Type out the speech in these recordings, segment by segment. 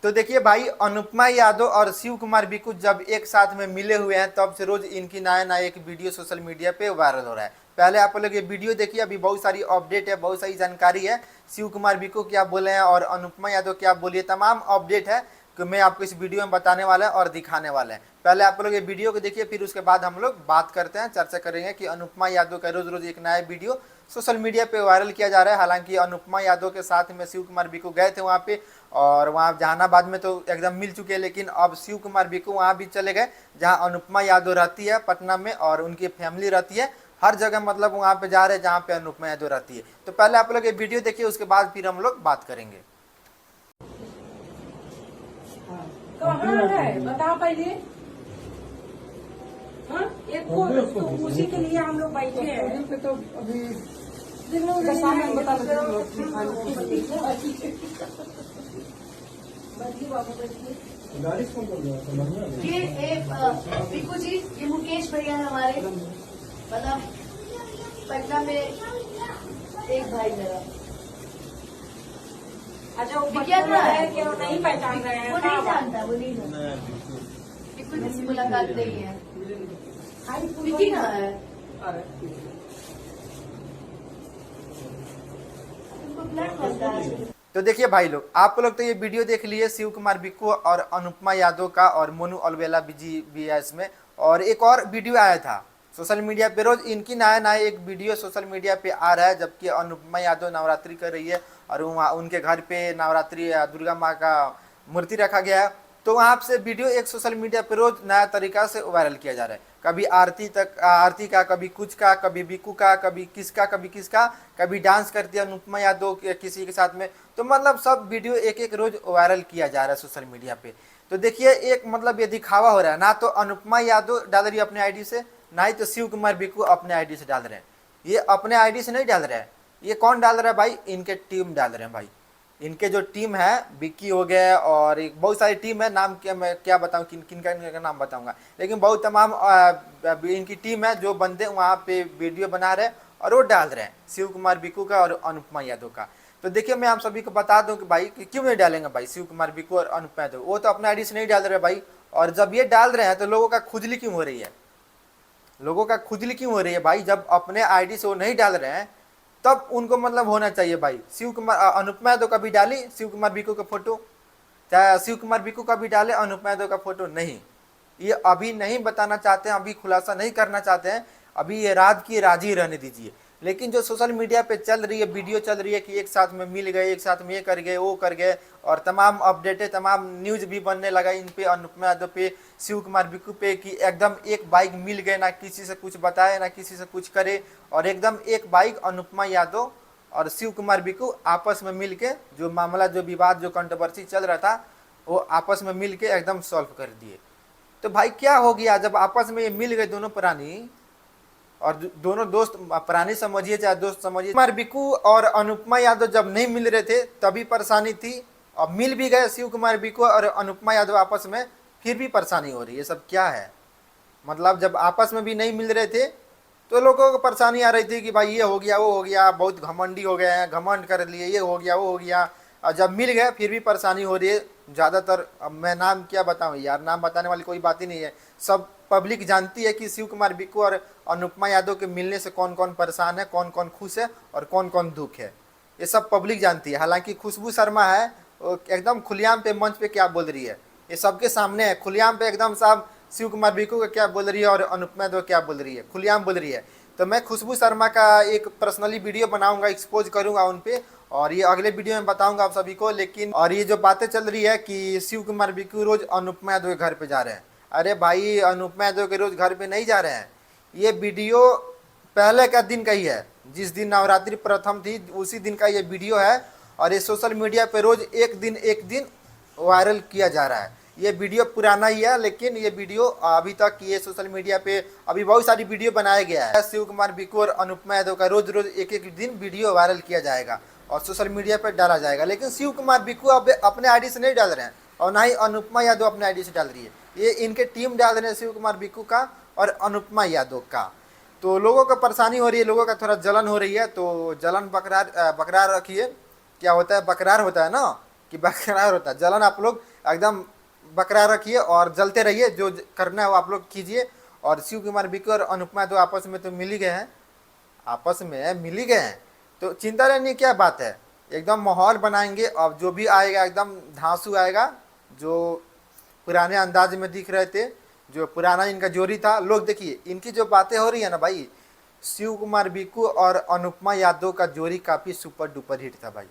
तो देखिए भाई, अनुपमा यादव और शिव कुमार बिक्कू जब एक साथ में मिले हुए हैं तब से रोज इनकी नया नया एक वीडियो सोशल मीडिया पे वायरल हो रहा है। पहले आप लोग ये वीडियो देखिए, अभी बहुत सारी अपडेट है, बहुत सारी जानकारी है। शिव कुमार बिक्कू क्या बोले हैं और अनुपमा यादव क्या बोली है, तमाम अपडेट है कि मैं आपको इस वीडियो में बताने वाला है और दिखाने वाला है। पहले आप लोग ये वीडियो को देखिए, फिर उसके बाद हम लोग बात करते हैं, चर्चा करेंगे कि अनुपमा यादव का रोज रोज एक नया वीडियो सोशल मीडिया पे वायरल किया जा रहा है। हालांकि अनुपमा यादव के साथ में शिव कुमार बिक्कू गए थे वहाँ पे, और वहाँ जहानाबाद में तो एकदम मिल चुके हैं, लेकिन अब शिव कुमार बिक्कू वहाँ भी चले गए जहाँ अनुपमा यादव रहती है पटना में, और उनकी फैमिली रहती है। हर जगह मतलब वहाँ पे जा रहे हैं जहाँ पे अनुपमा यादव रहती है। तो पहले आप लोग ये वीडियो देखिए, उसके बाद फिर हम लोग बात करेंगे। कहाँ है बताओ पहले। हाँ, एक तो उसी के लिए हम लोग बैठे हैं। तो अभी गाड़ी कौन कर रहा है? ये बिक्कू जी, ये मुकेश भैया है हमारे, मतलब पटना में एक भाई मेरा। अच्छा, वो विज्ञान पटना है है कि वो नहीं पहचान रहे हैं? वो नहीं जानता, वो नहीं जानता। बिक्कू जी से मुलाकात नहीं है। विकी कहाँ है? तुमको ब्लैक लगता है। तो देखिए भाई लोग, आप लोग तो ये वीडियो देख लिए शिव कुमार बिक्कू और अनुपमा यादव का, और मोनू अलवेला जी भी है इसमें। और एक और वीडियो आया था सोशल मीडिया पे, रोज इनकी नया नया एक वीडियो सोशल मीडिया पे आ रहा है, जबकि अनुपमा यादव नवरात्रि कर रही है और वहाँ उनके घर पे नवरात्रि दुर्गा माँ का मूर्ति रखा गया है। तो वहाँ से वीडियो एक सोशल मीडिया पे रोज नया तरीका से वायरल किया जा रहा है। कभी आरती का, कभी कुछ का, कभी बिक्कू का, कभी किसका, कभी डांस करती है अनुपमा यादव किसी के साथ में। तो मतलब सब वीडियो एक एक रोज वायरल किया जा रहा है सोशल मीडिया पे। तो देखिए, एक मतलब ये दिखावा हो रहा है, ना तो अनुपमा यादव डाल रही है अपने आईडी से, ना ही तो शिव कुमार बिक्कू अपने आईडी से डाल रहे हैं। ये अपने आईडी से नहीं डाल रहे हैं, ये कौन डाल रहा है भाई? इनके टीम डाल रहे हैं भाई। इनके जो टीम है, विक्की हो गया और एक बहुत सारी टीम है, नाम क्या मैं क्या बताऊं, किन का नाम बताऊंगा, लेकिन बहुत तमाम इनकी टीम है जो बंदे वहाँ पे वीडियो बना रहे हैं और वो डाल रहे हैं शिव कुमार बिक्कू का और अनुपमा यादव का। तो देखिए, मैं आप सभी को बता दूं कि भाई कि क्यों नहीं डालेंगे भाई शिव कुमार बिक्कू और अनुपमा यादव, वो तो अपना आईडी से नहीं डाल रहे भाई। और जब ये डाल रहे हैं तो लोगों का खुजली क्यों हो रही है? लोगों का खुजली क्यों हो रही है भाई? जब अपने आईडी से वो नहीं डाल रहे हैं तब उनको मतलब होना चाहिए भाई। शिव कुमार अनुपमा यादव का भी डाली शिव कुमार बिक्कू का फोटो, चाहे शिव कुमार बिक्कू का भी डाले अनुपमा यादव का फोटो, नहीं। ये अभी नहीं बताना चाहते हैं, अभी खुलासा नहीं करना चाहते हैं, अभी ये राज की राजी रहने दीजिए। लेकिन जो सोशल मीडिया पे चल रही है, वीडियो चल रही है कि एक साथ में मिल गए, एक साथ में ये कर गए, वो कर गए, और तमाम अपडेटें, तमाम न्यूज भी बनने लगा इन पे, अनुपमा यादव पे, शिव कुमार बिक्कू पे, कि एकदम एक बाइक मिल गए, ना किसी से कुछ बताए, ना किसी से कुछ करे, और एकदम एक बाइक अनुपमा यादव और शिव कुमार बिक्कू आपस में मिल के जो मामला, जो विवाद, जो कंट्रोवर्सी चल रहा था, वो आपस में मिल के एकदम सॉल्व कर दिए। तो भाई क्या हो गया जब आपस में ये मिल गए दोनों प्राणी, और दोनों दोस्त, प्राणी समझिए चाहे दोस्त समझिए। कुमार बिक्कू और अनुपमा यादव जब नहीं मिल रहे थे तभी परेशानी थी, अब मिल भी गए शिव कुमार बिक्कू और अनुपमा यादव आपस में, फिर भी परेशानी हो रही है। ये सब क्या है? मतलब जब आपस में भी नहीं मिल रहे थे तो लोगों को परेशानी आ रही थी कि भाई ये हो गया, वो हो गया, बहुत घमंडी हो गए हैं, घमंड कर लिए, ये हो गया, वो हो गया। और जब मिल गए फिर भी परेशानी हो रही है ज़्यादातर। अब मैं नाम क्या बताऊं यार, नाम बताने वाली कोई बात ही नहीं है। सब पब्लिक जानती है कि शिव कुमार बिक्कू और अनुपमा यादव के मिलने से कौन कौन परेशान है, कौन कौन खुश है और कौन कौन दुख है, ये सब पब्लिक जानती है। हालांकि खुशबू शर्मा है, वो एकदम खुलेआम पे मंच पे क्या बोल रही है, ये सबके सामने है, खुलेआम पे एकदम साहब शिव कुमार बिक्कू का क्या बोल रही है और अनुपमा यादव क्या बोल रही है, खुलेआम बोल रही है। तो मैं खुशबू शर्मा का एक पर्सनली वीडियो बनाऊंगा, एक्सपोज करूंगा उन पे, और ये अगले वीडियो में बताऊंगा आप सभी को। लेकिन और ये जो बातें चल रही है कि शिव कुमार बिक्कू रोज अनुपमा यादव के घर पे जा रहे हैं, अरे भाई अनुपमा यादव के रोज घर पे नहीं जा रहे हैं। ये वीडियो पहले का दिन का ही है, जिस दिन नवरात्रि प्रथम थी उसी दिन का ये वीडियो है, और ये सोशल मीडिया पे रोज एक दिन वायरल किया जा रहा है। ये वीडियो पुराना ही है, लेकिन ये वीडियो अभी तक ये सोशल मीडिया पे अभी बहुत सारी वीडियो बनाया गया है। शिव कुमार बिक्कू और अनुपमा यादव का रोज रोज एक दिन वीडियो वायरल किया जाएगा और सोशल मीडिया पर डाला जाएगा। लेकिन शिव कुमार बिक्कू अब अपने आईडी से नहीं डाल रहे हैं, और ना ही अनुपमा यादव अपने आईडी से डाल रही है, ये इनके टीम डाल रहे हैं, शिव कुमार बिक्कू का और अनुपमा यादव का। तो लोगों को परेशानी हो रही है, लोगों का थोड़ा जलन हो रही है। तो जलन बकरार रखिए। क्या होता है, बकरार होता है ना, कि बकरार होता है, जलन आप लोग एकदम बरकरार रखिए और जलते रहिए, जो करना है वो आप लोग कीजिए। और शिव कुमार बिक्कू और अनुपमा तो आपस में तो मिल ही गए हैं, आपस में मिल ही गए हैं, तो चिंता रहने की क्या बात है। एकदम माहौल बनाएंगे, अब जो भी आएगा एकदम धांसू आएगा, जो पुराने अंदाज में दिख रहे थे, जो पुराना इनका जोड़ी था। लोग देखिए इनकी जो बातें हो रही है ना भाई, शिव कुमार बिक्कू और अनुपमा यादव का जोड़ी काफ़ी सुपर डुपर हिट था भाई।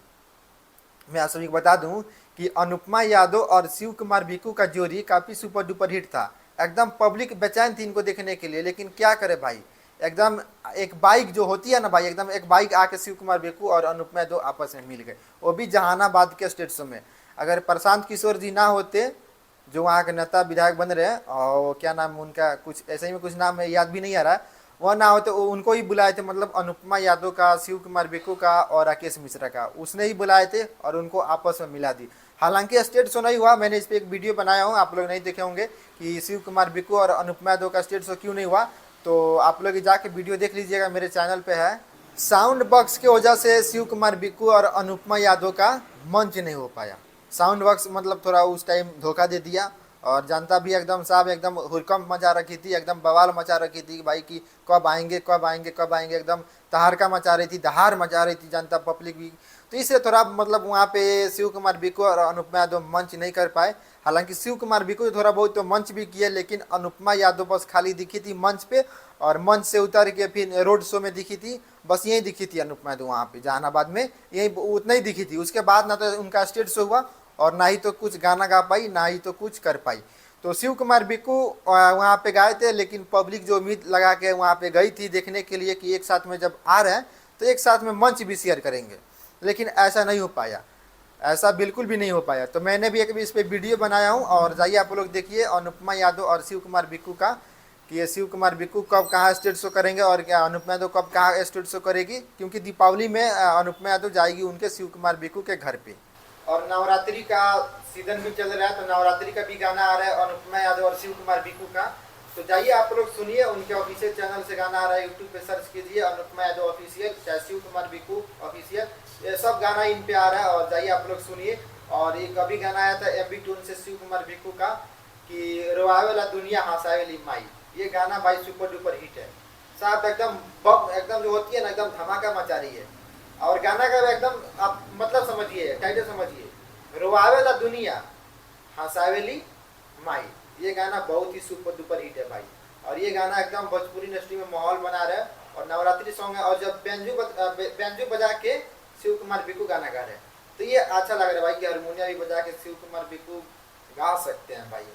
मैं आप सभी को बता दूं कि अनुपमा यादव और शिव कुमार बिक्कू का जोड़ी काफ़ी सुपर डुपर हिट था। एकदम पब्लिक बेचैन थी इनको देखने के लिए, लेकिन क्या करे भाई, एकदम एक बाइक जो होती है ना भाई, एकदम एक बाइक आके शिव कुमार बिक्कू और अनुपमा यादव आपस में मिल गए, वो भी जहानाबाद के स्टेट में। अगर प्रशांत किशोर जी ना होते, जो वहाँ के नेता विधायक बन रहे हैं, और क्या नाम उनका, कुछ ऐसे ही में कुछ नाम है, याद भी नहीं आ रहा है, वह ना होते, उनको ही बुलाए थे, मतलब अनुपमा यादव का, शिव कुमार बिक्कू का और राकेश मिश्रा का, उसने ही बुलाए थे और उनको आपस में मिला दी। हालांकि स्टेट शो नहीं हुआ, मैंने इस पर एक वीडियो बनाया हूँ, आप लोग नहीं देखे होंगे कि शिव कुमार बिक्कू और अनुपमा यादव का स्टेट शो क्यों नहीं हुआ, तो आप लोग जाके वीडियो देख लीजिएगा, मेरे चैनल पे है। साउंड बॉक्स की वजह से शिव कुमार बिक्कू और अनुपमा यादव का मंच नहीं हो पाया। साउंड बॉक्स मतलब थोड़ा उस टाइम धोखा दे दिया, और जनता भी एकदम साहब एकदम हुरकम मचा रखी थी, एकदम बवाल मचा रखी थी भाई कि कब आएंगे कब आएंगे कब आएंगे, एकदम तहारका मचा रही थी, दहाड़ मचा रही थी जनता पब्लिक भी। तो इससे थोड़ा मतलब वहाँ पे शिव कुमार बिक्कू और अनुपमा यादव मंच नहीं कर पाए। हालांकि शिव कुमार बिक्कू थोड़ा बहुत तो मंच भी किए, लेकिन अनुपमा यादव बस खाली दिखी थी मंच पे, और मंच से उतर के फिर रोड शो में दिखी थी, बस यही दिखी थी अनुपमा यादव वहाँ पे जहानाबाद में, यही उतना ही दिखी थी। उसके बाद ना तो उनका स्टेज शो हुआ, और ना ही तो कुछ गाना गा पाई, ना ही तो कुछ कर पाई। तो शिव कुमार बिक्कू वहाँ पे गए थे, लेकिन पब्लिक जो उम्मीद लगा के वहाँ पे गई थी देखने के लिए कि एक साथ में जब आ रहे हैं तो एक साथ में मंच भी शेयर करेंगे, लेकिन ऐसा नहीं हो पाया, ऐसा बिल्कुल भी नहीं हो पाया। तो मैंने भी एक इस पर वीडियो बनाया हूँ, और जाइए आप लोग देखिए अनुपमा यादव और शिव कुमार बिक्कू का, कि ये शिव कुमार बिक्कू कब कहाँ स्टेज शो करेंगे और क्या अनुपमा यादव कब कहाँ स्टेज शो करेगी, क्योंकि दीपावली में अनुपमा यादव जाएगी उनके शिव कुमार बिक्कू के घर पे। और नवरात्रि का सीजन भी चल रहा है, तो नवरात्रि का भी गाना आ रहा है अनुपमा यादव और शिव कुमार बिक्कू का। तो जाइए आप लोग सुनिए, उनके ऑफिशियल चैनल से गाना आ रहा है, यूट्यूब पे सर्च कीजिए अनुपमा यादव ऑफिशियल, चाहे शिव कुमार बिक्कू ऑफिशियल, ये सब गाना इन पे आ रहा है, और जाइए आप लोग सुनिए। और एक अभी गाना आया था एमबी टून से शिव कुमार बिक्कू का, कि रोआवेला दुनिया हंसावेली माई, ये गाना भाई सुपर डुपर हिट है साहब, एकदम बम एकदम जो होती है ना, एकदम धमाका मचा रही है। और गाना का एकदम आप मतलब समझिए, टाइटल समझिए, रोआवेला दुनिया हंसावेली माई, ये गाना बहुत ही सुपर डुपर हिट है भाई। और ये गाना एकदम भोजपुरी इंडस्ट्री में माहौल बना रहा है, और नवरात्रि सॉन्ग है, और जब बैंजो बजा के शिव कुमार बिक्कू गाना गा रहे हैं, तो ये अच्छा लग रहा है भाई कि हारमोनिया भी बजा के शिव कुमार बिक्कू गा सकते हैं भाई।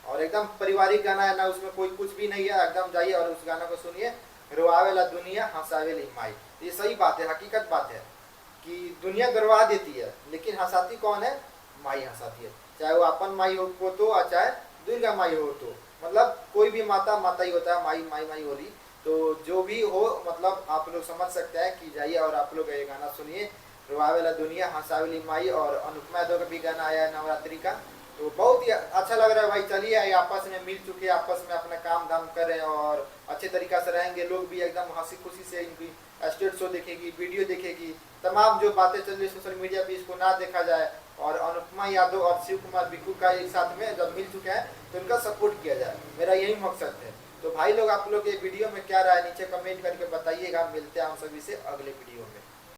और एकदम पारिवारिक गाना है ना, उसमें कोई कुछ भी नहीं है, एकदम जाइए और उस गाना को सुनिए, रोआवेला दुनिया हंसावेली माई। ये सही बात है, हकीकत बात है कि दुनिया गरवा देती है, लेकिन हंसाती कौन है, माई हंसाती है, चाहे वो अपन माई हो तो, चाहे दुर्गा माई हो तो, मतलब कोई भी माता माता ही होता है, माई माई माई होली, तो जो भी हो, मतलब आप लोग समझ सकते हैं कि जाइए और आप लोग ये गाना सुनिए, रोआवेला दुनिया हंसावेली माई। और अनुपमा यादव का भी गाना आया है नवरात्रि का, तो बहुत ही अच्छा लग रहा है भाई। चलिए आपस में मिल चुके, आपस में अपना काम धाम कर रहे हैं, और अच्छे तरीका से रहेंगे, लोग भी एकदम हंसी खुशी से इनकी स्टेज शो देखेगी, वीडियो देखेगी, तमाम जो बातें चल रही है सोशल मीडिया पे, इसको ना देखा जाए, और अनुपमा यादव और शिव कुमार बिक्कू का एक साथ में जब मिल चुके हैं तो उनका सपोर्ट किया जाए, मेरा यही मकसद है। तो भाई लोग आप लोग ये वीडियो में क्या राय नीचे कमेंट करके बताइएगा। मिलते हैं हम सभी से अगले वीडियो में।